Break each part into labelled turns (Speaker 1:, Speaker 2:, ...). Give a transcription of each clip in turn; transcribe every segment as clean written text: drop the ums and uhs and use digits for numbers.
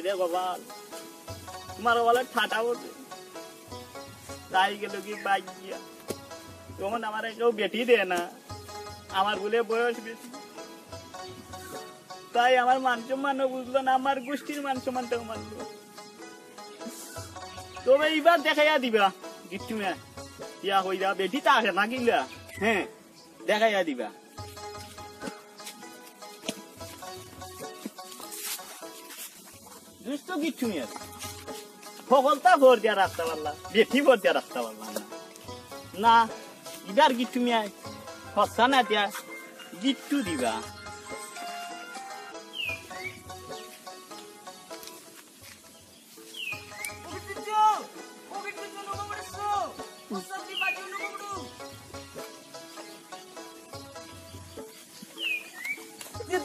Speaker 1: রে কপাল, তোমার বলে ঠাটা বসে তাই গেল কি বাইক গিয়া, তখন আমার কেউ বেটি দেয় না, আমার বলে বয়স বেশি, তাই আমার মান সম্মানও বুঝলো না, আমার গোষ্ঠীর মান সম্মানটাও মানলো। তবে এইবার দেখাইয়া দিবা গিট্টু মেয়া ইয়া হইয়া বেটি তা আসে না কিনলা, হ্যাঁ দেখাইয়া দিবা। দুষ্ট গিট্টু মেয়া সকলটা ভোর দিয়া রাখতে পারলা, বেটি ভোর দিয়া রাখতে পারলা না, না ইবার গিট্টু মেয়া হসা না দিয়া গিট্টু দিবা।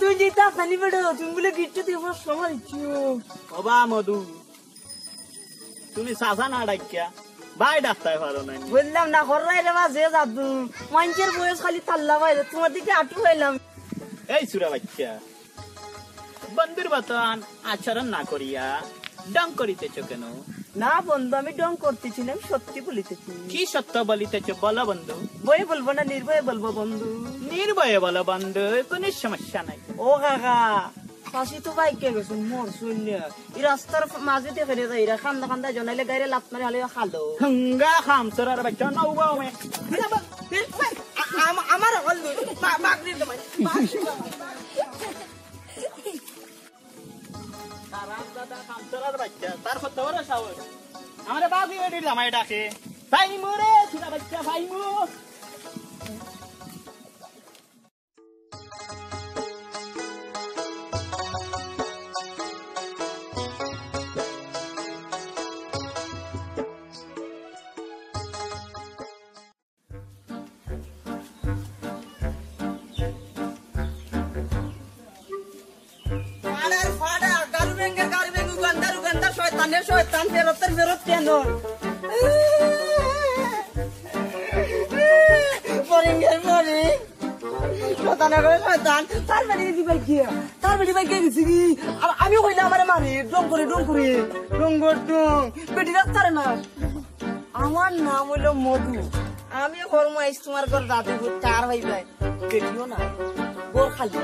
Speaker 2: তুই যে তা খালি বেড়ো, তুমি বলে গিট্টু দিয়ে সময়
Speaker 1: বাবা মধু, তুমি চাচা না ডাকিয়া ভাই ডাকতে পারো না,
Speaker 2: বললাম না হরাই রে মাঝে যাদু মানুষের বয়স খালি তাল্লা বাইরে, তোমার দিকে আটু হইলাম।
Speaker 1: এই সুরা বাচ্চা, বন্ধুর মতন আচরণ না করিয়া ডং করিতেছ কেন?
Speaker 2: না বন্ধু, আমি ডং করতেছি না, আমি সত্যি বলিতেছি।
Speaker 1: কি সত্য বলিতেছ বলো বন্ধু?
Speaker 2: বই বলবো না নির্ভয়ে বলবো বন্ধু।
Speaker 1: নির্ভয়ে বলো বন্ধু, কোন সমস্যা নাই।
Speaker 2: ও কাকা ফাঁসি তো বাইকে গেছুন মোর শূন্য, এই রাস্তার মাঝে দেখে রে যাই খান্দা খান্দা জনাইলে গাড়ি লাত মারি হলে খালো
Speaker 1: হঙ্গা খাম সরার বাচ্চা নাও বাও মে
Speaker 2: আমার হল বাগরি তোমায়
Speaker 1: আরাম দাদা খাম সরার বাচ্চা, তার কত বড় সাহস, আমারে বাবি এডি জামাই ডাকে ফাইমু রে সুরা বাচ্চা ফাইমু।
Speaker 2: শয়তান ফেরতের ফেরত কেন আমি কইলে আমার মারি ডং করে পেটি রাখতারে না। আমার নাম হইল মধু, আমি হরমাইস তোমার ঘর দাদু চার ভাই ভাই পেটিও না গোর খালি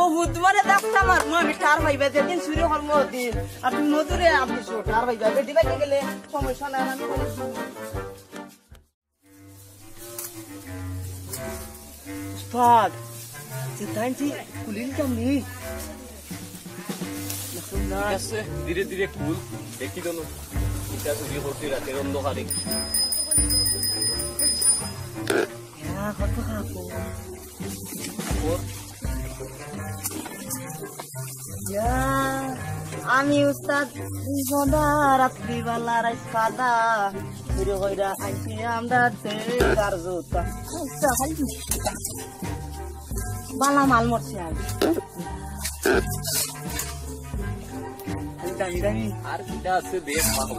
Speaker 2: ও বুধবারে দেখতাম আর আমি টার ভাইবা যেদিন চুরি হল দিন আর তুমি মধুরে আপনি টার ভাইবা বেটি বাইকে গেলে সমস্যা নাই। আমি উস্তাদ চিন্তাইছি কুলিন কেমনি
Speaker 3: ধীরে ধীরে কুল দেখি তো এটা চুরি করছি রাতের অন্ধকারে।
Speaker 2: কত খারাপ আমি উস্তাদ রাত্রিবেলা রাইস খাদা ঘুরে কইরা আইছি আমরা কার জোতা বালা মাল মরছে আর দামি দামি
Speaker 3: আর কিটা আছে বেশ ভালো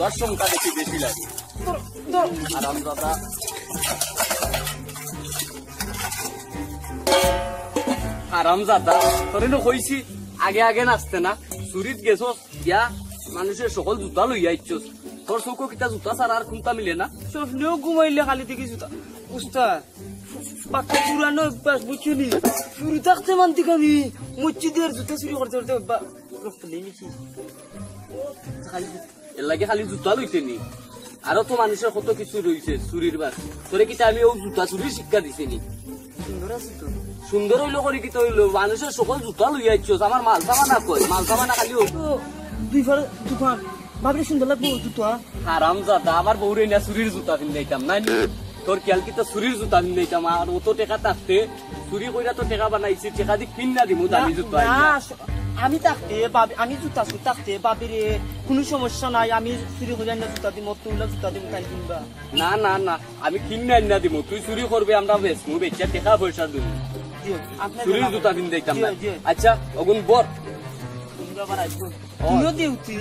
Speaker 3: দশ সংখ্যা দেখি বেশি লাগে। আরাম দাদা আরামজাদা তোরে কইছি আগে আগে নাচতে না, চুরিত গেছ ইয়া মানুষের সকল জুতা লইয়া ইচ্ছস, তোর চৌকো কিতা জুতা ছাড়া আর খুনতা মিলে না।
Speaker 2: স্বপ্নেও ঘুমাইলে খালি থেকে জুতা উস্তাদ পাক্কা পুরানো অভ্যাস বুঝছিলি, শুরু থাকতে মানতে আমি মসজিদের জুতা চুরি করতে করতে রক্ত নেমেছি
Speaker 3: এর লাগে খালি জুতা লইতে নি, আরো তো মানুষের কত কিছু রয়েছে চুরির বার, তোরে কিতা আমি ও জুতা চুরির শিক্ষা দিছি নি।
Speaker 2: সুন্দর আছে তো,
Speaker 3: সুন্দর হইলো করি কি হইলো মানুষের সকল জুতা লইয়া ইচ্ছস, আমার মাল সামানা কই মাল সামানা খালি
Speaker 2: দুই ফার দোকান ভাবলে সুন্দর লাগবো জুতা।
Speaker 3: আরামজাদা আমার বউরে না চুরির জুতা কিনলাইতাম নাই তোর খেয়াল কি তো চুরির জুতা কিনলাইতাম, আর ও তো টেকা থাকতে চুরি কইরা তো টেকা বানাইছি, টেকা দি কিন না দিমু দামি জুতা।
Speaker 2: আমি থাকতে আমি জুতা থাকতে বাবিরে কোনো সমস্যা নাই, আমি চুরি করে না জুতা দিম তুইলা জুতা দিম তাই কিনবা।
Speaker 3: না না না আমি কিন না দিমু, তুই চুরি করবে আমরা বেচমু, বেচা টেকা পয়সা দিব, চুরির জুতা কিনলাইতাম না। আচ্ছা অগুন বর
Speaker 2: তুইও দেউতি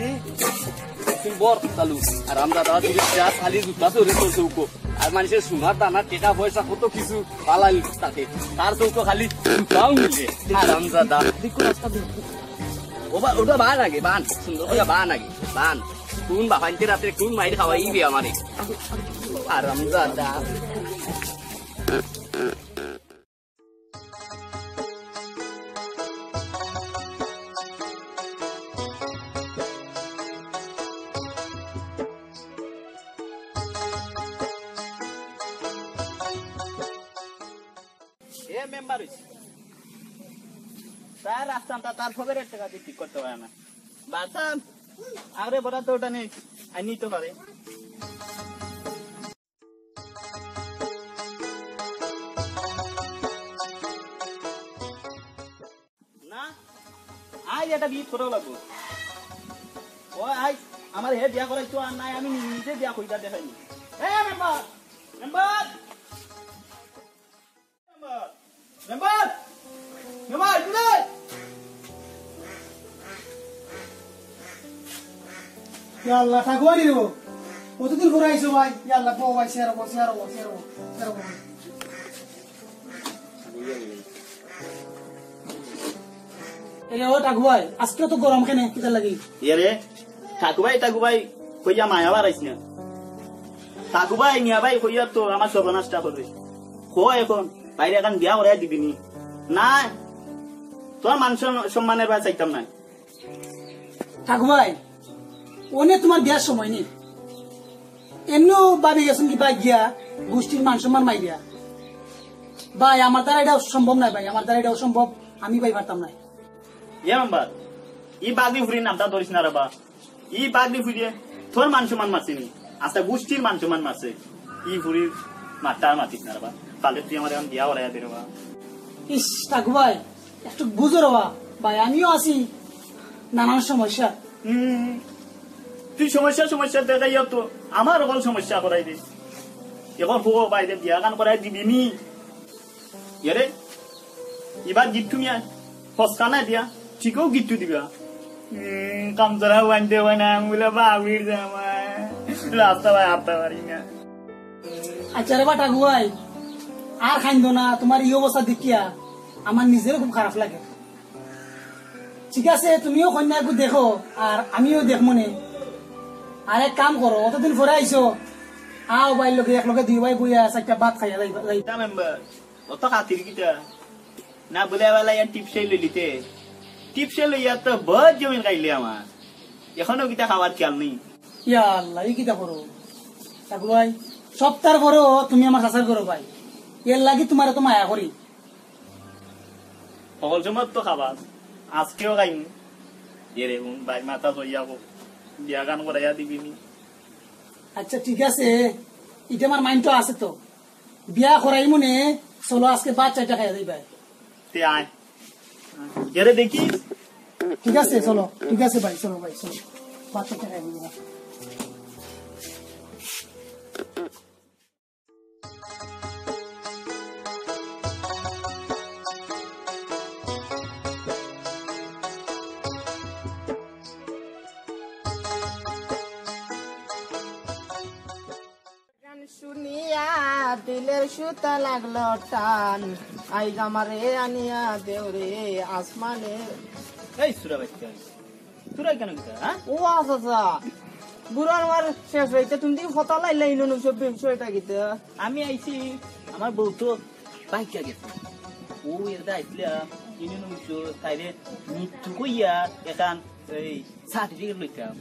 Speaker 3: তুই বর চালু আর আমরা দাদা চুরি খালি জুতা চুরি তোর চৌকো, আর মানুষের সোনার দানা টেকা পয়সা কত কিছু পালাইল তাকে, তার চৌকো খালি জুতাও মিলে। আরামজাদা
Speaker 2: দেখো রাস্তা দেখো
Speaker 3: ওটা বান আগে বান সুন্দর করে বান আগে বান কোন বাপাইতে রাতে কোন মাইর খাওয়াইবি আমারে আরামজাদা
Speaker 1: এ মেম্বার হইছে তার রাস্তাটা তার খবরের টাকা দিয়ে ঠিক করতে পারে না বাসা আরে বড় তো ওটা নেই আনি তো পারে না আজ এটা বিয়ে করে লাগবো ও আজ আমার হে বিয়া করাইছো আর নাই আমি নিজে বিয়া কইটা দেখাইনি এ member member member member member
Speaker 4: আল্লাহ ঠাকুরি রে কতদিন ঘুরে আইসো ভাই আল্লাহ বউ ভাই সেরবো এই ও ঠাকু ভাই আজকে তো গরম কেন কিটা লাগি
Speaker 1: এরে ঠাকু ভাই কইয়া মায়া বাড়াইছ না ঠাকু ভাই মিয়া ভাই কইয়া তো আমার সর্বনাশটা করবে কো এখন বাইরে এখন বিয়া করাই দিবিনি না তোর মান সম্মানের ভাই চাইতাম না
Speaker 4: ঠাকু ভাই ওনে তোমার বিয়ার সময় নেই এমনিও ভাবি গেছেন কি ভাই গিয়া গোষ্ঠীর মান সম্মান মাই দিয়া ভাই আমার দ্বারা এটা সম্ভব নাই ভাই আমার দ্বারা এটা অসম্ভব আমি ভাই পারতাম না
Speaker 1: এ মেম্বার ই বাগদি ফুরি নামটা ধরিস না রে বা ই বাগদি ফুরিয়ে তোর মান সম্মান মারছিনি আচ্ছা গোষ্ঠীর মান সম্মান মারছে ই ফুরির মারটা মাতিস না রে বা তাহলে তুই আমার এখন বিয়া করাই দে রে বা
Speaker 4: ইস ঠাকু ভাই একটু বুঝো রে ভাই আমিও আছি নানান সমস্যা
Speaker 1: তুই সমস্যা দেখাইয়া তো আমার অকল সমস্যা করাই দে এখন হো বাইরে বিয়া গান করাই দিবি নি এরে এবার গিফট তুমি ফসকা না দিয়া ঠিকও গিফট দিবা কাম চলা ওয়ানতে হয় না বলে বাবির জামাই রাস্তা ভাই হাঁটতে পারি না
Speaker 4: আচ্ছা রে বা ঠাকু ভাই আর খাইন্দ না তোমার এই অবস্থা দেখিয়া আমার নিজের খুব খারাপ লাগে ঠিক আছে তুমিও কন্যাকে দেখো আর আমিও দেখবো নে আর এক কাম করো অতদিন পরে আইসো আও ভাই লোকে এক লোকে দুই ভাই বইয়া চারটা ভাত খাইয়া
Speaker 1: যাইতা মেম্বার অত খাতির কিটা না বলে বেলা ইয়ার টিপসে লইলিতে টিপসে লইয়া তো বহুত জমিন খাইলে আমার এখনো কিটা খাবার খেয়াল নেই
Speaker 4: ইয়া আল্লাহ এই কিটা করো ঠাকু ভাই সপ্তাহ পরেও তুমি আমার হাসার করো ভাই এর লাগি তোমার তো মায়া করি
Speaker 1: সকল সময় তো খাবার আজকেও খাইম এরে ভাই মাথা জইয়াবো বিয়া গান করাইয়া দিবিনি
Speaker 4: আচ্ছা ঠিক আছে এটা আমার মাইন্ড তো আছে তো বিয়া করাই মনে চলো আজকে ভাত চারটা খাইয়া দিই ভাই
Speaker 1: তে আয় এরে দেখি
Speaker 4: ঠিক আছে চলো ঠিক আছে ভাই চলো ভাত চারটা খাইয়া দিই
Speaker 2: শুনিয়া দিলের সুতা লাগলো টান আইজ আমারে আনিয়া দেওরে আসমানে
Speaker 1: এই সুরা বাচ্চা সুরা কেন কিটা হ্যাঁ
Speaker 2: ও আচ্ছা বুড়ার মার শেষ হইতে তুমি ফতা লাইলাই নো সব বিষয়টা গিতে
Speaker 1: আমি আইছি আমার বউ তো বাইকা গেছে ও এটা আইসলা কিনে নিছো তাইলে মৃত্যু কইয়া এখান এই সার্টিফিকেট লইতাম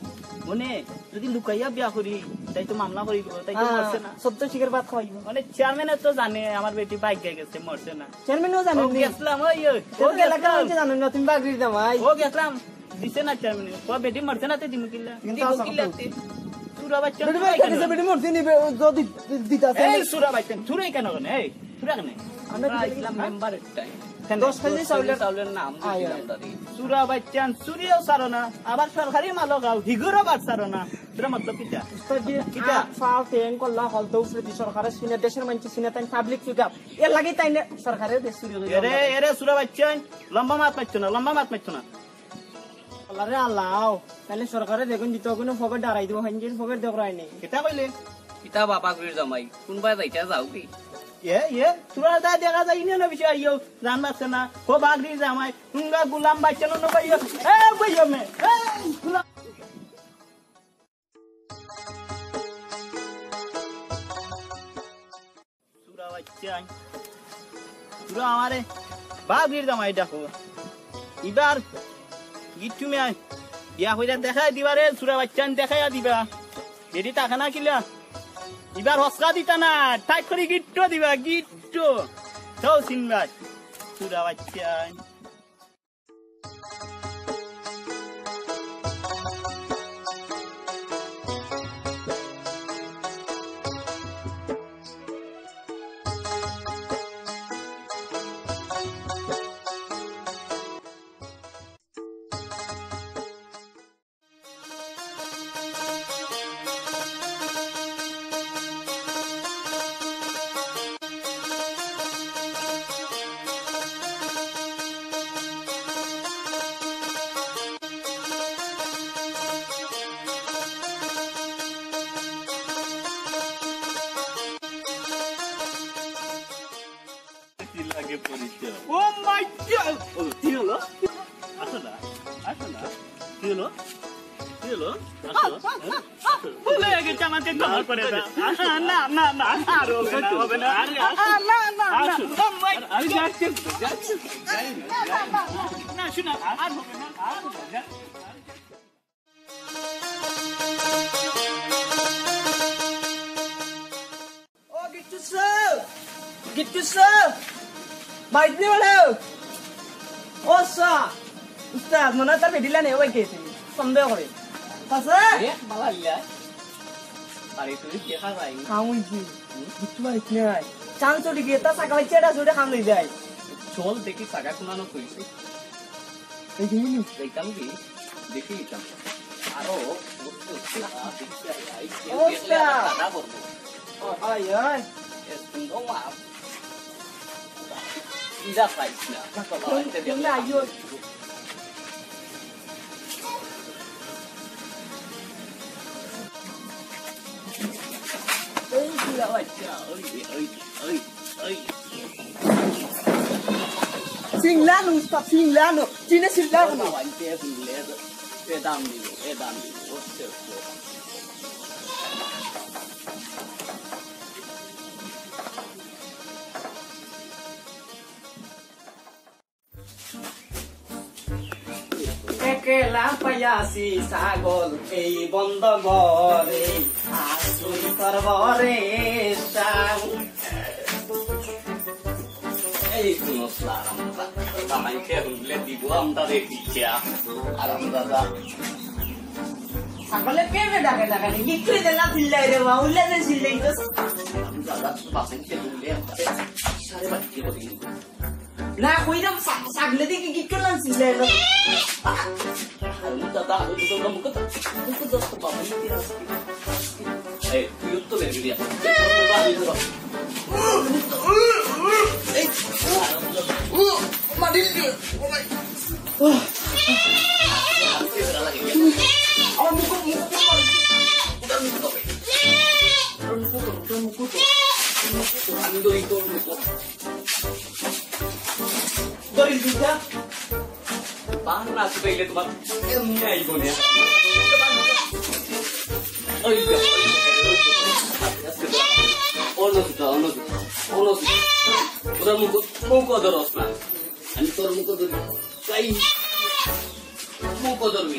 Speaker 1: মনে যদি লুকাইয়া বিয়া করি তাই তো মামলা করিব তাই তো মরছে না
Speaker 2: সত্য শিখের ভাত খাওয়াইব
Speaker 1: মানে চেয়ারম্যান তো জানে আমার বেটি বাইকা গেছে মরছে না
Speaker 2: চেয়ারম্যানও জানেন
Speaker 1: ও গেছলাম ওই
Speaker 2: ও এলাকার মধ্যে জানেন না তুমি বাগড়ি দামাই
Speaker 1: ও গেছলাম দিছে না চেয়ারম্যান ও বেটি মরছে না তে দিমু কিল্লা সুরা বাচ্চা
Speaker 2: বেটি মূর্তি নিবে যদি দিতাছে
Speaker 1: এই সুরা বাচ্চা সুরাই কেন কেন এই সুরা কেন
Speaker 3: আমরা ইসলাম মেম্বারের টাইম
Speaker 2: 10 কেজি
Speaker 3: চাউলের নাম দিলাম দাদি
Speaker 1: সুরা বাচ্চান সুরিও সারো না আবার সরকারি মালও গাও হিগুরও বার সারো না তোরা মতলব কিটা
Speaker 2: কিটা ফাও টেন কল্লা হলতো উফরে সরকারের সিনে দেশের মানুষ সিনে তাই পাবলিক ফিগার এর লাগি তাই সরকারের দেশ চুরি করে
Speaker 1: এরে সুরা বাচ্চান লম্বা মাত মারছো না
Speaker 2: আল্লাহ রে আল্লাহ তাহলে সরকারে দেখুন দিত কোনো ফকেট দাঁড়াই দিব হাঞ্জির ফকেট দেখরাই নেই
Speaker 1: কিটা কইলে
Speaker 3: কিতা বাপা করে জামাই কোনবা যাইতা যাও কি
Speaker 1: তোরা যা দেখা যায় ইনে না বিষয় আইও জানবাছে না ও বাগরি জামাই তুঙ্গা গুলাম বাচ্চা নো ভাইও ভাইও মে গুলাম তোরা বাচ্চা তোরা আমারে বাগরির জামাই দেখো এবার গিট্টু মে বিয়া হইলে দেখাই দিবারে তোরা বাচ্চা দেখাইয়া দিবা যদি টাকা না কিলা এবার হসকা দিতা না টাইট করে গিট্টু দিবা গিট্টু তো সিনবাই তোরা বাচ্চা ও মাই গড ও কি হলো আসো না কি হলো বলে গেছে আমাকে কল করে দাও না না না আর হবে না না না আমি যাচ্ছি না শুনো আর হবে না
Speaker 2: ও গিট্টু স্যার বাইতে বলে ও স্যার উস্তাদ মনে তার বেডিলা নেই ওই কেছে সন্দেহ করে পাছে
Speaker 3: মালাল্লা আরে তুই দেখা যাই
Speaker 2: কাউইছি গিট্টু বাড়ি নাই চান্স ওটি গিয়ে তা সাকা চেড়া জোড়ে খাম লই যায়
Speaker 3: চল দেখি সাগা কোনানো কইছে
Speaker 2: এই দিনি
Speaker 3: দেখতাম কি দেখি দিতাম আরো
Speaker 2: I I
Speaker 3: no maaf. Tidak baiknya.
Speaker 2: Kena ayo.
Speaker 3: Tidak baiknya.
Speaker 2: Singlano, Ustaz, singlano. Cina singlano.
Speaker 3: Edam dulu. একেলা পাইয়াছি ছাগল এই বন্ধ ঘরে আসুই করবরে এই কোন আমাকে হুলে দিব আমরা দেখিছি আরামদাদা
Speaker 2: ছাগলে পেবে ডাকে ডাকে গিট্টু দিলাম চিল্লাই রে মা উল্লে যে চিল্লাই তো
Speaker 3: আরামদাদা বাসনকে হুলে সারে বাকি করে
Speaker 2: না কইরাম ছাগলে দিকে গিট্টু লাম চিল্লাই রে
Speaker 3: আরামদাদা ওই তো মুখ তো বাবা এই তুই তো বেরিয়ে দিয়া Panas supaya lihat teman ilmunya ibu ya. Oh iya. Ono sudah. Udah muka terus lah. Ani tor muka terus. Kai. Muka terus.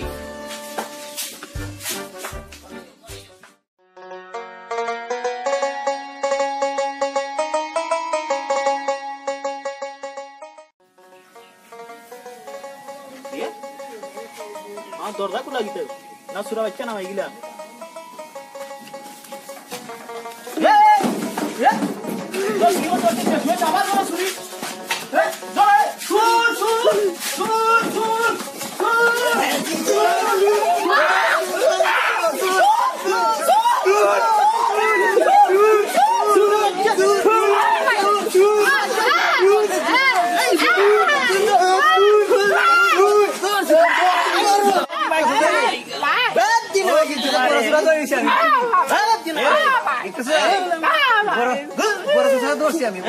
Speaker 1: দরজা খোলা গিতে না সুরা বাচ্চা না মাইগিলা
Speaker 2: দিছি আমি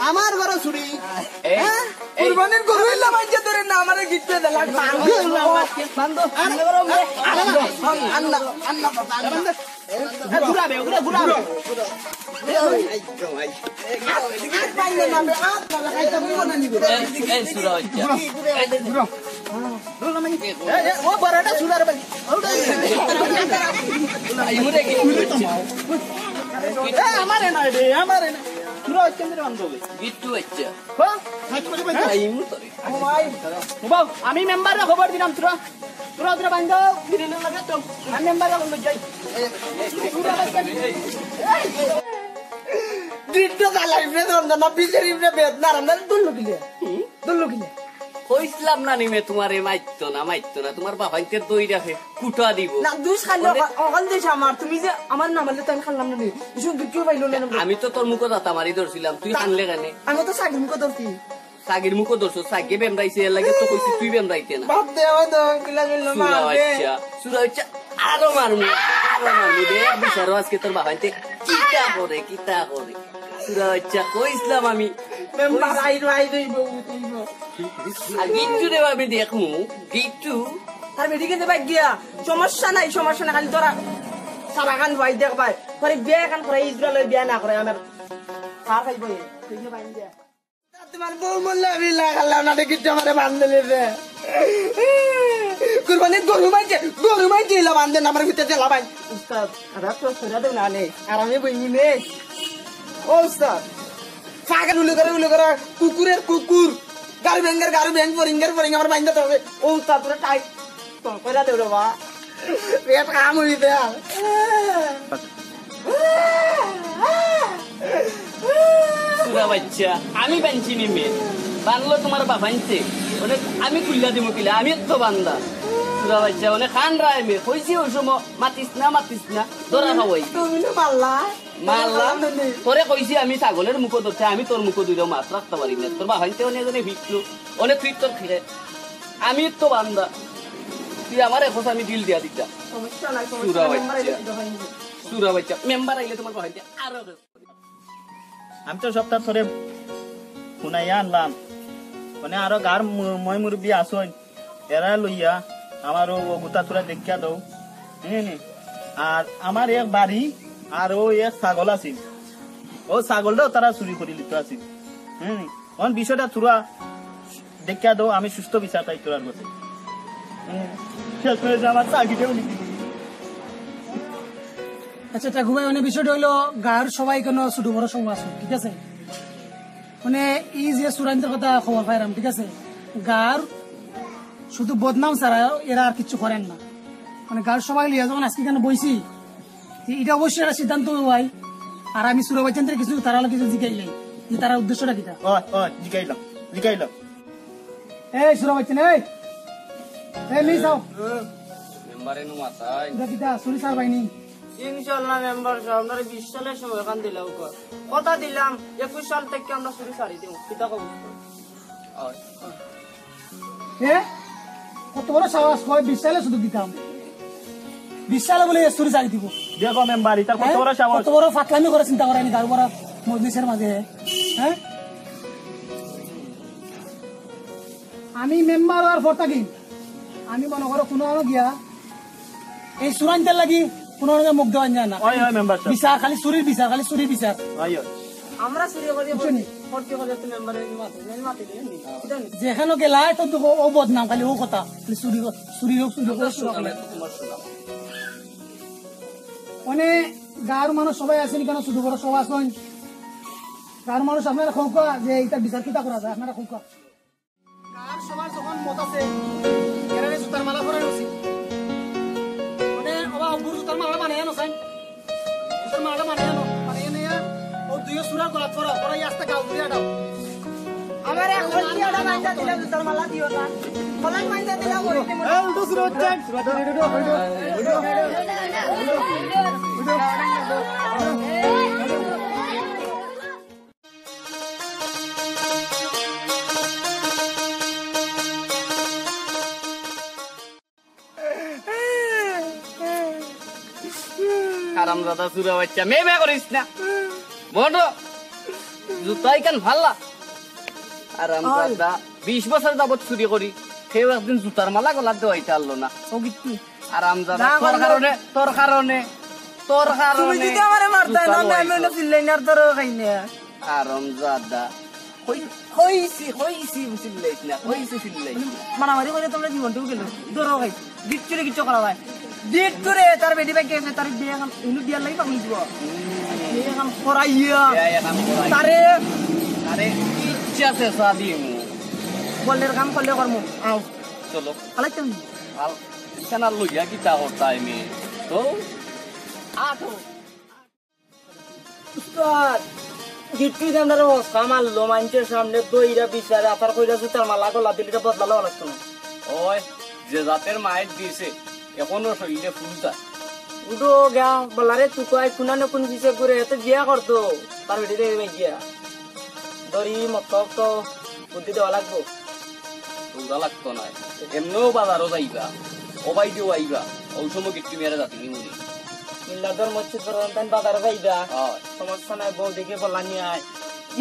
Speaker 2: আমার বড় ছুরি কুরবানির গরু ইল্লা মাইজে ধরে না আমারে গিটতে দেলা বান্দো আন্না আন্না বান্দো ঘুরাবে ওগুলা ঘুরাবে ও বড়টা সুরার ভাই আমারে না রে আমারে না সুরা কেন্দ্রে বান্ধবে
Speaker 3: গিট্টু আচ্ছা
Speaker 1: আমি মেম্বাররা খবর দিলাম তোরা তোরা তোরা বান্ধ লাগে তো আমি মেম্বাররা বন্ধ যাই
Speaker 2: দিনটা লাইফে না পিছের ইমনে বেদ না রান্না দুল্লু কিলে
Speaker 3: কইছিলাম না নিমে তোমার মাইতো না তোমার বাবাইতে দই রাখে কুটা দিব
Speaker 2: না দুস খাইলো অকল দেশ আমার তুমি যে আমার নাম বললে তো আমি খাইলাম না কিছু বিক্রি পাইলো না
Speaker 3: আমি তো তোর মুখে দাতা মারি ধরছিলাম তুই খানলে কেনে
Speaker 2: আমি তো সাগি মুখ ধরছি
Speaker 3: সাগির মুখে ধরছো সাগে বেমরাইছে এর লাগে তো কইছি তুই বেমরাইতে না
Speaker 2: বাপ দেওয়া তো কিলা গেল
Speaker 3: সুরা হচ্ছে আরো মারমু রে বিচারো আজকে তোর বাবাইতে কিটা করে সুরা হচ্ছে কইছিলাম আমি
Speaker 2: মেম্বার আই দইব
Speaker 3: আর গিট্টু রে আমি দেখমু গিট্টু
Speaker 2: আর মেডিকে দেবা গিয়া সমস্যা নাই খালি তোরা সারা গান ভাই দেখ ভাই পরে বিয়ে কান করে ইসরায়েলের বিয়ে না করে আমার আর খাইব ঠিক আছে ভাই দিয়া তোমার বউ মোল্লা আমি লাগালাম না দেখি আমারে বান্ধলে রে কুরবানি গরু মাইছে লা বান্ধে আমার ভিতরে তেলা ভাই উস্তাদ খারাপ তো সরা দেব না নে আর আমি বইনি নে ও উস্তাদ ফাগল উলে করে কুকুর গাড়ি ব্যাং ফরিং আমার বাইন্দা তো হবে ও উস্তাদ তোরা টাইট তো কইরা দেব রে বা পেট কাম হই দে
Speaker 3: সুরা বাচ্চা আমি বানছি নিমে বানলো তোমার বাবাইতে অনেক আমি কুল্লা দিমু কিলা আমি তো বান্দা সুরা বাচ্চা অনেক খান রায় মে কইছি ওই সময় মাতিস না ধরা খাওয়াই
Speaker 2: তুমি না মাল্লা
Speaker 3: তোরে কইছি আমি ছাগলের মুখ ধরছে আমি তোর মুখ দুইটা মাছ রাখতে পারি না তোর বাবাইতে অনেক ভিটলো অনেক ফিট তোর খেয়ে আমি তো বান্দা তুই আমার এখন আমি দিল দিয়া দিতা
Speaker 2: সমস্যা নাই
Speaker 3: সুরা বাচ্চা মেম্বার আইলে তোমার বাবাইতে আরো
Speaker 1: আমি তো সপ্তাহ ধরে শুনাইয়া আনলাম মানে আরো গার মই মুরব্বী আসন এরা লইয়া আমার ও গুতা চূড়া দেখিয়া দাও আর আমার এক বাড়ি আর ও এক ছাগল আছিল ও ছাগলটাও তারা চুরি করে লিতে আছিল বিষয়টা চূড়া দেখিয়া দাও আমি সুস্থ বিচার পাই তোরার বসে শেষ হয়ে আমার চাকরিটাও লিখি
Speaker 4: আচ্ছা টাকু ভাই মানে বিষয়টা হইলো গাঁর সবাই কোনো ছোট বড় সব আছে ঠিক আছে মানে এই যে চূড়ান্তের কথা খবর পাইলাম ঠিক আছে গাঁর শুধু বদনাম ছাড়া এরা আর কিছু করেন না মানে গাঁর সবাই লিয়া যখন আজকে কেন বইছি এটা অবশ্যই একটা সিদ্ধান্ত হয় আর আমি সুরা বাচ্চান্তের কিছু তারা কিছু জিগাইলাই যে তারা উদ্দেশ্যটা কিটা
Speaker 1: জিগাইলাম
Speaker 4: এই সুরা বাচ্চান এই মিস আও
Speaker 3: মেম্বারে নো মাতাই
Speaker 4: এটা কিটা সুরি স্যার বাইনি
Speaker 2: ইনশাআল্লাহ মেম্বার সাহেব আমরা 20 সালের সময় কান দিলাম কথা দিলাম 21 সাল থেকে আমরা শুরু সারি দেব কিটা কব
Speaker 4: কত বড় সাহস হয় 20 সালে শুধু দিতাম 20 সালে বলে সুরি সারি দিব
Speaker 1: দেখো মেম্বার এটা কত বড় সাহস
Speaker 4: কত বড় ফাটলামি করে চিন্তা করেনি গার বড় মজলিসের মাঝে হ্যাঁ আমি মেম্বার আর ফরতাকি আমি মনে করো কোনো গিয়া এই সুরান্তের লাগি কোনো মুখ দেওয়া যায় না বিচার খালি চুরির বিচার
Speaker 2: আমরা চুরি করি ফর্তি করে তো মেম্বারের মাতি
Speaker 4: যেখানে গেলাই তো ও বদনাম খালি ও কথা খালি চুরি মানে গাঁর মানুষ সবাই আছেন কেন ছোট বড় সবাই আছেন গাঁর মানুষ আপনারা খৌকা যে এটা বিচার কিতা করা যায় আপনারা খৌকা গাঁর সবার যখন মত আছে এরারে জুতার মালা পরে উচিত মানে অবা অঙ্গুর জুতার মালা বানিয়ে আনো চাই জুতার মালা বানিয়ে নিয়ে ও দুইও সুরা গলাত পরা পরাই আস্তে গাও ঘুরে আটাও
Speaker 2: আমার এখন কি ওটা মাইন্দা দিলা জুতার মালা দিও না ফলান মাইন্দা দিলা ওই
Speaker 1: উল্টো সুরা হচ্ছে
Speaker 3: হারামজাদা চুরা বাচ্চা মেয়ে করিস না বড় জুতাই কেন ভাল্লা হারামজাদা 20 বছর যাবত চুরি করি কেউ একদিন জুতার মালা গলার দেওয়াইতে পারলো না
Speaker 2: ও গিট্টু
Speaker 3: হারামজাদা
Speaker 2: না,
Speaker 3: তোর কারণে
Speaker 2: তুমি যদি আমারে মারতা না আমি না ফিল্লাইনার ধরো খাইনে
Speaker 3: হারামজাদা হইছি বুঝিলাইছ না ফিল্লাইছ
Speaker 2: মারামারি করে তোমরা জীবনটুকু গেল ধরো খাই গিট্টুরে কিচ্ছু করা ভাই গিট্টুরে তার বেটি বাইক গেছে তার বিয়ে এখন ইনু বিয়ার লাগি পাবি দিব এখন করাইয়া তারে
Speaker 3: আরে ইচ্ছা আছে সাদি মু
Speaker 2: বলের কাম করলে করমু আও
Speaker 3: চলো
Speaker 2: আলাই তুমি
Speaker 3: al kana luya kita hotai me to ato
Speaker 2: উস্তাদ গিট্টু জানার অবস্থা মারলো মানুষের সামনে দইরা বিচারে আপার কইরা জুতার মালা গলা দিলিটা বদলালো লাগতো না
Speaker 3: ওই যে জাতের মায়ের দিয়েছে এখনো শরীরে ফুলতা
Speaker 2: উডো গা বলারে তুই কয় কোনা না কোন দিছে করে এত বিয়া করতো তার বেটি রে গিয়া দড়ি মতক তো বুদ্ধি দেওয়া লাগবো
Speaker 3: তোমরা লাগতো না এমনিও বাজারও যাইবা ওবাই দিও আইবা ওই সময় গিট্টু মেরে যাতি নিমুনি
Speaker 2: মিল্লাদর মসজিদ পর্যন্ত বাজার যাইবা সমস্যা নাই বউ দেখে বলা নিয়ে আয়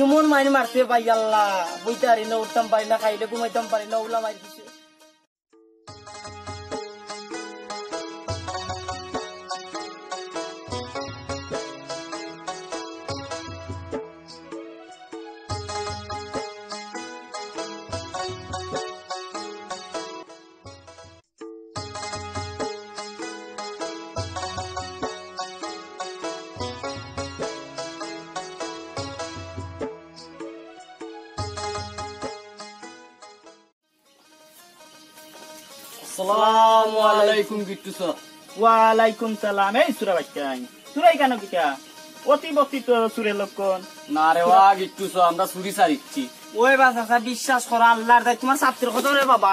Speaker 2: এমন মাইন মারতে পাই আল্লাহ বইতে পারি না উঠতাম পারি না খাইলে ঘুমাইতাম পারি না উলা মারি দিছে
Speaker 3: আসসালামু আলাইকুম গিট্টু স্যার
Speaker 1: ওয়ালাইকুম সালাম এই সুরা বাচ্চা সুরাই কেন কিটা অতি বক্তি তো সুরে লক্ষণ
Speaker 3: না রে ওয়া গিট্টু স্যার আমরা চুরি সারিচ্ছি
Speaker 2: ওই বাচ্চা বিশ্বাস করো আল্লাহর দায় তোমার ছাত্রের কথা রে বাবা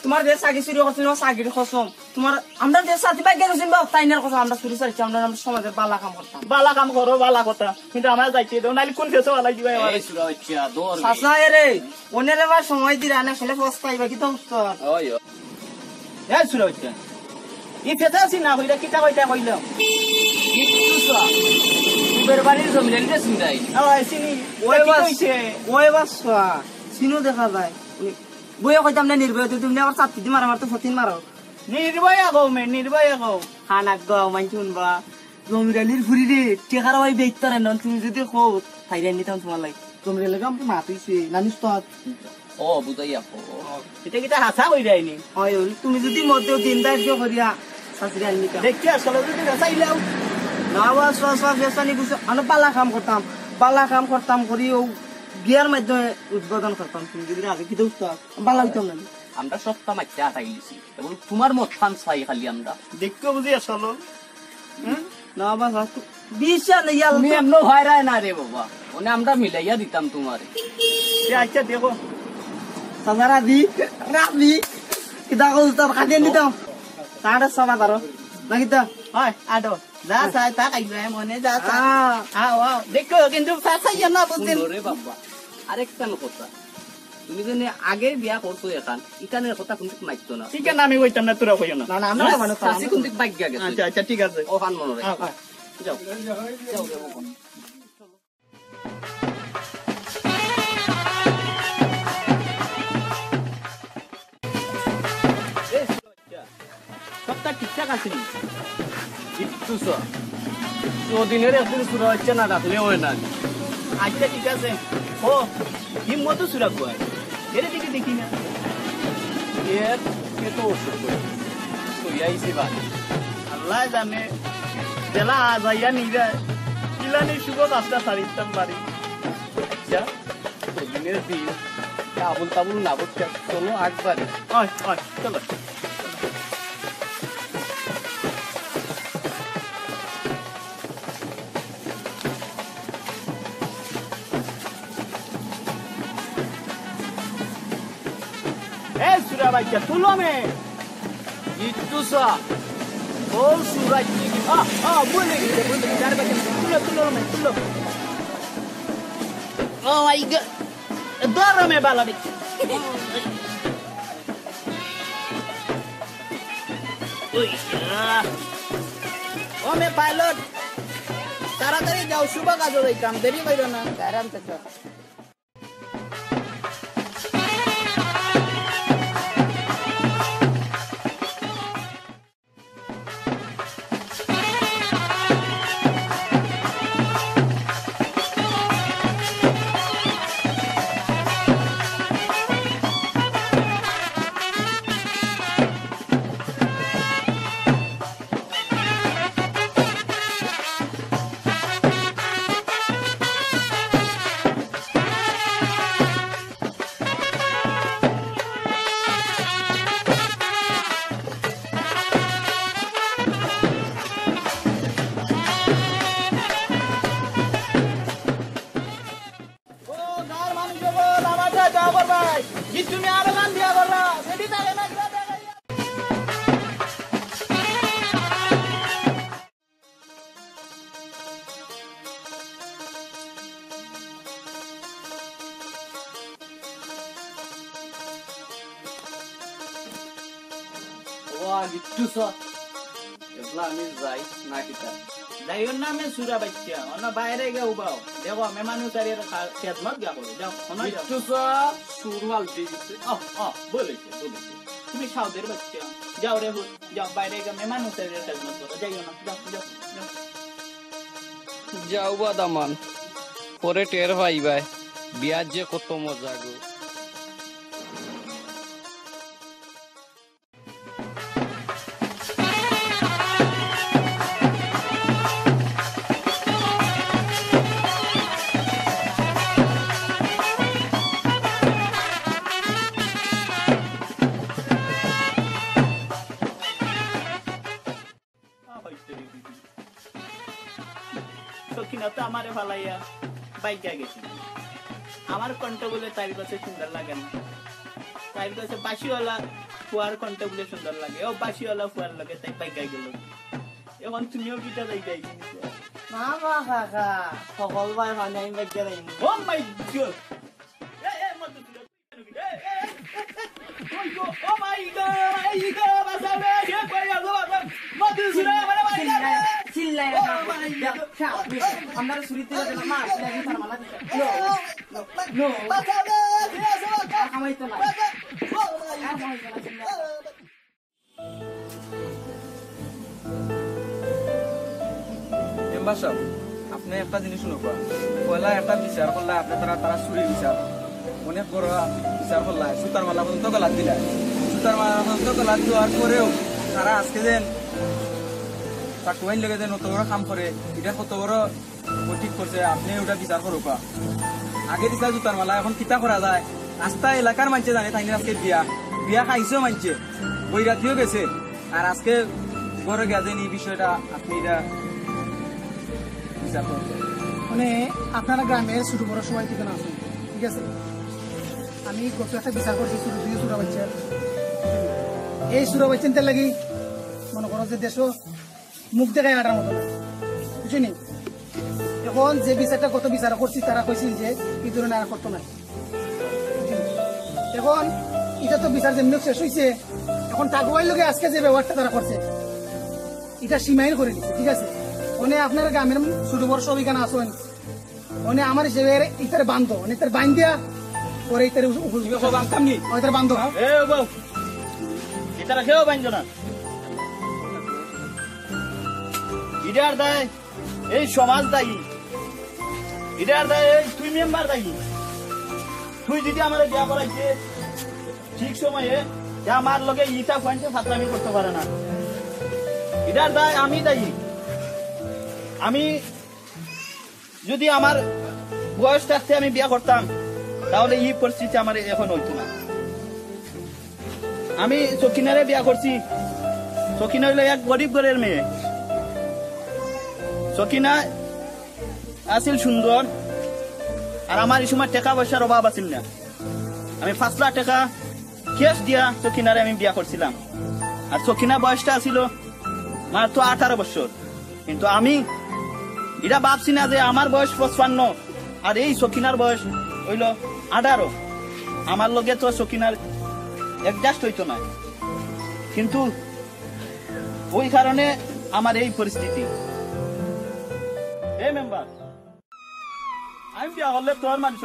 Speaker 2: তোমার দেশ চাকরি চুরি করছিল চাকরির কসম তোমার আমরা দেশ সাথী ভাই গেছেন বা তাইনার কথা আমরা চুরি চাইছি আমরা সমাজের বালা কাম করতাম
Speaker 1: বালা কাম করো বালা কথা কিন্তু আমার যাইতে দাও নাইলে কোন ফেসে বালাই দিবা আমার
Speaker 3: এই সুরা বাচ্চা দৌড়
Speaker 2: সাসা রে ওনের এবার সময় দিরা না খেলে পস্তাইবা কি তো উত্তর
Speaker 3: ওই
Speaker 1: এই সুরা বাচ্চা ই ফেসে আছি না কইরা কিটা কইটা কইলাম
Speaker 3: গিট্টু স্যার উবের বাড়ির জমিদার রে শুনাই
Speaker 1: ওই সিনি
Speaker 2: ওই
Speaker 1: কি
Speaker 2: বাস
Speaker 1: কইছে
Speaker 2: ওই বাসা সিনো দেখা যায় বইয়া কইতাম না নির্ভয় তুমি আবার চাপতি দি মারা মারতে ফতিন মারো
Speaker 1: নির্ভয় আগো
Speaker 2: খানাক গাও মান শুনবা জমিরালির ঘুরি রে টেকার ওই বেইতারে নন তুমি যদি কো থাইরা নিতাম তোমার লাগি জমিরালি গাম মাতিছে নানিস তো
Speaker 3: ও বুঝাইয়া
Speaker 1: এটা কিটা হাসা কই যায়নি
Speaker 2: হয় তুমি যদি মধ্যে দিন দায়িত্ব করিয়া শাশুড়ি আনি নিতাম
Speaker 1: দেখি আসলে যদি চাইলাও
Speaker 2: না বাস বাস বাস বেসানি বুঝছো আমি পালা কাম করতাম করি ও বিয়ার মাধ্যমে উদ্বোধন করতাম তুমি যদি আগে কি দোস্ত পালা হইতাম না
Speaker 3: আমরা সবটা মাইতে আটাই দিছি এবং তোমার মত খান চাই খালি আমরা
Speaker 1: দেখো বুঝি আসলে
Speaker 2: না বাস বিশ্বাস নেই
Speaker 3: তুমি এমন ভাইরাই না রে বাবা ওনে আমরা মিলাইয়া দিতাম তোমারে
Speaker 1: আচ্ছা দেখো
Speaker 2: সাদা রাবি কিতা কইতাম খাদিয়ে নিতাম তাড়া সবা করো নাকি তো
Speaker 1: হয় আডো যা চাই তা খাইবে মনে যা চা আও দেখো কিন্তু চাই না বুঝছেন
Speaker 3: রে বাবা আরেকটা কথা তুমি যেন আগে বিয়া করছো এখান ইকানের কথা কিন্তু মাইতো না
Speaker 1: ঠিক আছে আমি কইতাম না তোরা কইও না
Speaker 2: না না আমরা মানে
Speaker 3: সাসি কিন্তু ভাগ্য গেছে
Speaker 1: আচ্ছা আচ্ছা ঠিক আছে
Speaker 3: ও খান মনে রে যাও যাও বাবা
Speaker 1: সবটা ঠিকঠাক আছে
Speaker 3: একটু দিনের একদিন সুরা হচ্ছে না রাখলে হয় না
Speaker 1: আচ্ছা ঠিক আছে ও হিম মতো সুরা কয় এর দিকে দেখি না
Speaker 3: এর কে তো ওষুধ আইসি বা
Speaker 1: আল্লাহ জানে জেলা যাইয়া নিবে কিলানি শুভ রাস্তা সারিতাম পারি আচ্ছা
Speaker 3: দিনের দিন আবুল তাবুল না বুঝছে চলো একবারে
Speaker 1: হয় হয় চলো সুরা বাচ্চা তুলো মে
Speaker 3: একটু সা
Speaker 1: ও সুরা বলে গেছে যার বাচ্চা তুলো মে তুলো ও মাই গড দর মে বালা দেখি ওই ও মে পাইলট
Speaker 2: তাড়াতাড়ি যাও, শুভ কাজে যাইতাম, দেরি কইরো না, আরাম থেকে। তুমি আরো গান দিয়া করলা রেডি থাকে না
Speaker 3: আমি যাই না কিতা
Speaker 1: যাইও না আমি সুরা বাচ্চা অন্য বাইরে গে উবাও দেখো মেহমান উতারিয়ে খেদমত গা করো যাও
Speaker 3: একটু সুরওয়াল দিয়ে দিচ্ছে
Speaker 1: বলেছে তুমি সাউদের বাচ্চা যাও রে যাও বাইরে গে মেহমান উতারিয়ে খেদমত করো যাইও না যাও যাও যাও
Speaker 3: যাও বা দামান পরে টের পাইবাই বিয়ার যে কত মজা গো
Speaker 1: সখিনা তো আমারে ফালাইয়া বাইকা গেছে আমার কণ্ঠ বলে তার কাছে সুন্দর লাগে না তার কাছে বাসিওয়ালা ফুয়ার কণ্ঠ বলে সুন্দর লাগে ও বাসিওয়ালা ফুয়ার লাগে তাই বাইকা গেল এখন তুমিও কিটা বাইকা
Speaker 2: না মা কাকা সকল ভাই মানে আমি বাইকে যাই
Speaker 1: ও মাই গড ও মাই গড বাসাবে কে কইয়া গো মধু সুরা মানে বাইকা
Speaker 2: চিল্লাই আমরা সুরিতে গেল মা লাগি ফারমালা দিতে নো কামাইতো না
Speaker 5: মেম্বার সাহেব আপনি একটা জিনিস শুনো পয়লা একটা বিচার করলে আপনি তারা চুরি বিচার অনেক বড় বিচার করলা সুতার মালা পর্যন্ত গলাত দিলা সুতার মালা পর্যন্ত গলাত দেওয়ার পরেও তারা আজকে যেন চাকুয়াইন লেগে যেন অত বড় কাম করে এটা কত বড় ঠিক করছে আপনি ওটা বিচার করো আগে দিছা জুতার মালা এখন কিতা করা যায় রাস্তা এলাকার মানছে জানে তাই আজকে বিয়া খাইছেও মানছে বই রাতিও গেছে আর আজকে ঘরে গেছেন এই বিষয়টা আপনি এটা বিচার করবেন
Speaker 4: মানে আপনারা গ্রামের ছোট বড় সবাই থেকে আসুন ঠিক আছে আমি গত একটা বিচার করছি ছোট দিয়ে সুরা বাচ্চার এই সুরা বাচ্চাদের লাগি মনে করো যে দেশ মুখ দেখায় আটার মতো বুঝলি এখন যে বিচারটা কত বিচার করছি তারা কইছিল যে এই ধরনের আর করতো না এখন এটা তো বিচার যেমনি শেষ হয়েছে এখন টাকুয়ার লোকে আজকে যে ব্যবহারটা তারা করছে এটা সীমাহীন করে দিচ্ছে ঠিক আছে মানে আপনার গ্রামের ছোট বড় সব এখানে আসেন মানে আমার হিসেবে ইতার বান্ধ মানে ইতার বাইন দিয়া পরে ইতার ইতার বান্ধ
Speaker 1: এ বউ এটা রাখেও বাইঞ্জ না ইডার দায় এই সমাজ দায়ী ইডার দায় তুই মেম্বার দায়ী তুই যদি আমার বিয়া করাইছে ঠিক সময়ে আমার লগে ইটা পয়েন্টে ফাতরামি করতে পারে না ইডার দায় আমি দায়ী আমি যদি আমার বয়স থাকতে আমি বিয়া করতাম তাহলে এই পরিস্থিতি আমার এখন হইতো না আমি সকিনারে বিয়া করছি সকিনা হইলো এক গরিব ঘরের মেয়ে সকিনা আছিল সুন্দর আর আমার এই সময় টাকা পয়সার অভাব আছিল না আমি 5 লাখ টাকা ক্যাশ দিয়া সকিনারে আমি বিয়া করছিলাম আর সকিনা বয়সটা ছিল মাত্র 18 বছর কিন্তু আমি এটা ভাবছি না যে আমার বয়স 55 আর এই সকিনার বয়স হইল 18 আমার লগে তো সকিনার অ্যাডজাস্ট হইতো না কিন্তু ওই কারণে আমার এই পরিস্থিতি এ মেম্বার আমি বিয়া করলে তোর মানুষ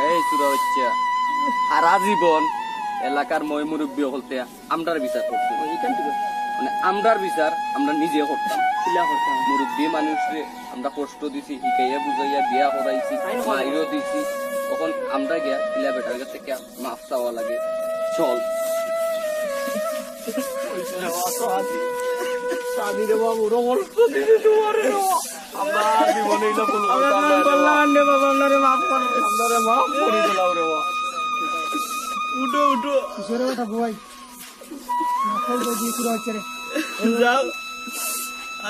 Speaker 3: এই চুরা হচ্ছে সারা জীবন এলাকার মই মুরব্বী হলতে আমরার বিচার করছি মানে আমরার বিচার আমরা নিজে করতাম মুরব্বী মানুষরে আমরা কষ্ট দিছি শিখাইয়া বুঝাইয়া বিয়া করাইছি মাইরও দিছি তখন আমরা গিয়া পিলা বেটার কাছে মাফ চাওয়া লাগে চল আমরা জীবনে
Speaker 1: উঠো উঠো
Speaker 4: কিশোরের কথা বই
Speaker 1: যাও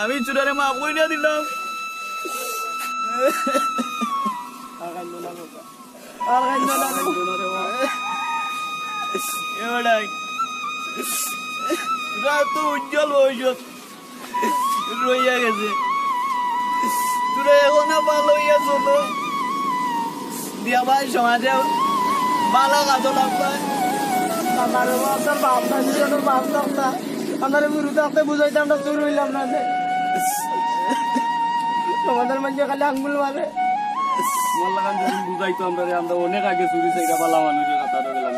Speaker 1: আমি চুরারে মাফ করে দিলাম তো উজ্জ্বল ভবিষ্যৎ রইয়া গেছে তোরা এখন ভালো হইয়া চলো দিয়া ভাই সমাজে ভালো কাজ লাগবে
Speaker 2: আমাদের বিরুদ্ধে আপনি বুঝাইতে আমরা চুর হইলাম না তোমাদের মধ্যে খালি আঙ্গুল মারে
Speaker 3: বুঝাইতো আমরা অনেক আগে চুরি চাইটা পালা মানুষের কথা গেলাম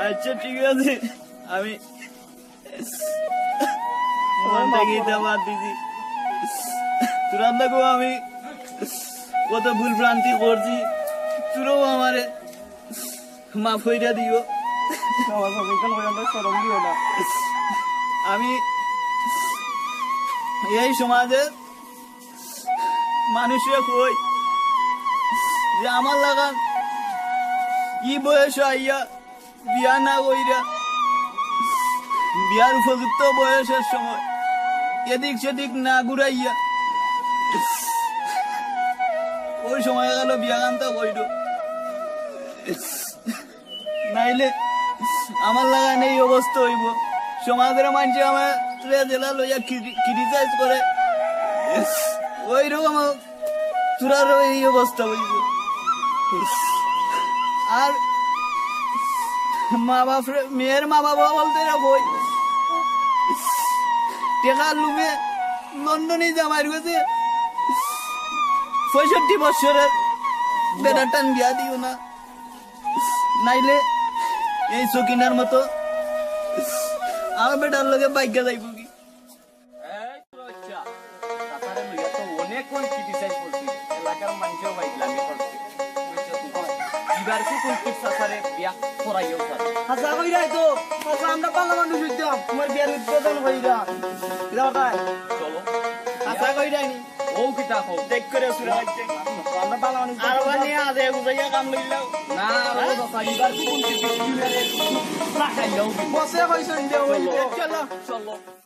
Speaker 1: আচ্ছা ঠিক আছে আমি বাদ দিছি তোরা দেখো আমি কত ভুল ভ্রান্তি করছি তোরাও আমারে মাফ হইয়া দিও আমি এই সমাজের মানুষরা কই যে আমার লাগান ই বয়স আইয়া বিয়া না কইরা বিয়ার উপযুক্ত বয়সের সময় এদিক সেদিক না ঘুরাইয়া ওই সময় গেল বিয়া গানটা কইল নাইলে আমার লাগান এই অবস্থা হইব সমাজের মানুষ আমার জেলা লইয়া ক্রিটিসাইজ করে ওই রকম তোরারও এই অবস্থা হইব আর মা বাপ মেয়ের মা বাবা বলতে বই টেকার লুমে লন্ডনে জামাই গেছে 65 বছরের বেটাটান বিয়া দিও না নাইলে এই সকিনার মতো আমার বেটার লগে বাইকে যাইব কি
Speaker 3: অনেক ক্রিটিসাইজ করছি এলাকার মানুষও বাইকলামি করছে এবার কি কইছিস সাসারে বিয়া করাইও
Speaker 2: হাসা কইরাই তো হাসা আমরা পালা মানুষ হইতাম তোমার বিয়ার উদ্বোধন কইরা
Speaker 3: চলো
Speaker 1: আশা কইরাই নি
Speaker 3: ও কিতা হোক
Speaker 1: দেখ করে সুরা
Speaker 2: আমরা পালা
Speaker 1: আর বানি আদে বুঝাইয়া কাম লইলাও
Speaker 3: না ও বাবা এবার কোন দিকে দিলে রাখাইলাও
Speaker 5: বসে কইছেন যে
Speaker 1: চলো
Speaker 3: চলো